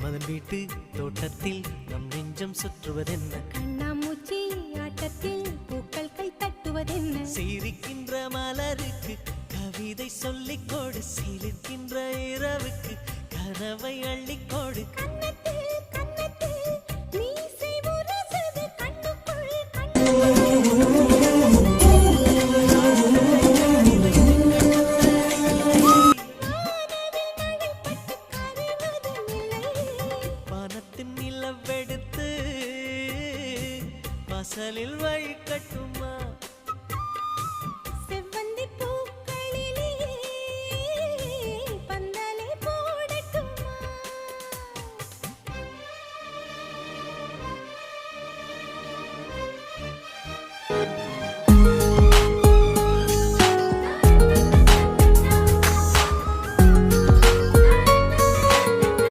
அதன் வீட்டு தோட்டத்தில் நம் நெஞ்சம் சுற்றுவதென்ன கண்ணாமூச்சி ஆட்டத்தில் பூக்கள் கை தட்டுவதென்ன சிரிக்கின்ற மலருக்கு கவிதை சொல்லிக்கோடு சிரிக்கின்ற இரவுக்கு கனவை அள்ளிக்கோடு வானத்தின் நிலவெடுத்து வாசலில் வழி கட்டும்